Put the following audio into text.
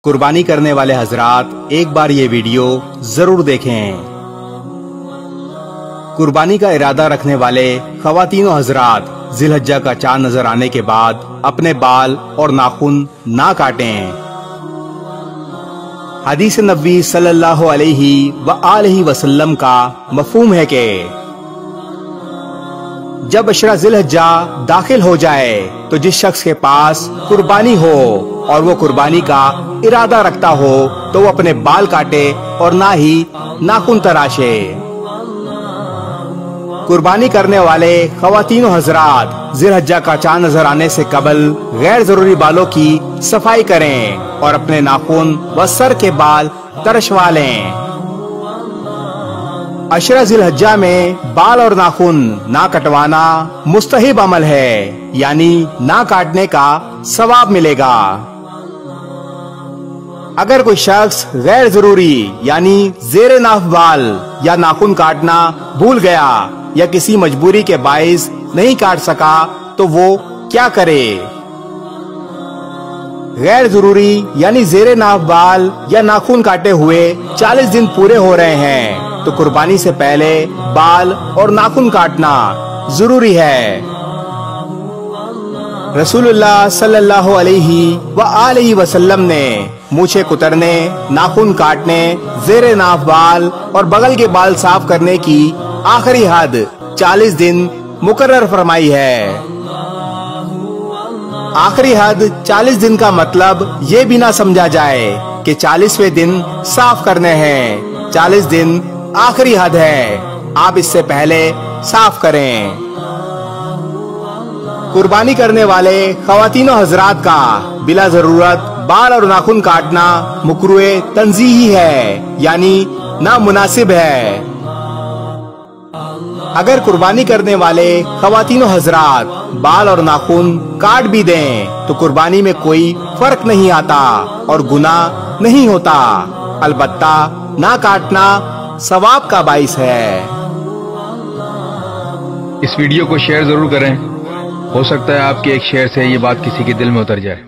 قربانی کرنے والے حضرات ایک بار یہ ویڈیو ضرور دیکھیں۔ قربانی کا ارادہ رکھنے والے خواتین و حضرات ذی الحجہ کا چاند نظر آنے کے بعد اپنے بال اور ناخن نہ کاٹیں۔ حدیث نبوی صلی اللہ علیہ وآلہ وسلم کا مفہوم ہے کہ جب عشرہ ذی الحجہ داخل ہو جائے تو جس شخص کے پاس قربانی ہو اور وہ قربانی کا ارادہ رکھتا ہو تو وہ اپنے بال کاٹے اور نہ ہی ناخن تراشے۔ قربانی کرنے والے خواتین و حضرات ذی الحجہ کا چاند نظر آنے سے قبل غیر ضروری بالوں کی صفائی کریں اور اپنے ناخن و سر کے بال ترشوا لیں۔ عشرہ ذی الحجہ میں بال اور ناخن نہ کٹوانا مستحب عمل ہے، یعنی نہ کاٹنے کا ثواب ملے گا۔ اگر کوئی شخص غیر ضروری یعنی زیر ناف بال یا ناخن کاٹنا بھول گیا یا کسی مجبوری کے باعث نہیں کاٹ سکا تو وہ کیا کرے؟ غیر ضروری یعنی زیر ناف بال یا ناخن کاٹے ہوئے 40 دن پورے ہو رہے ہیں تو قربانی سے پہلے بال اور ناخن کاٹنا ضروری ہے۔ رسول اللہ صلی اللہ علیہ وآلہ وسلم نے مونچھیں کترنے، ناخن کاٹنے، زیر ناف بال اور بغل کے بال صاف کرنے کی آخری حد 40 دن مقرر فرمائی ہے۔ آخری حد 40 دن کا مطلب یہ بھی نہ سمجھا جائے کہ 40ویں دن صاف کرنے ہیں۔ 40 دن آخری حد ہے، آپ اس سے پہلے صاف کریں۔ قربانی کرنے والے خواتین و حضرات کا بلا ضرورت بال اور ناخن کاٹنا مکروہ تنزیہی ہے، یعنی نامناسب ہے۔ اگر قربانی کرنے والے خواتین و حضرات بال اور ناخن کاٹ بھی دیں تو قربانی میں کوئی فرق نہیں آتا اور گناہ نہیں ہوتا، البتہ نہ کاٹنا ثواب کا باعث ہے۔ اس ویڈیو کو شیئر ضرور کریں، ہو سکتا ہے آپ کے ایک شیئر سے یہ بات کسی کے دل میں اتر جائے۔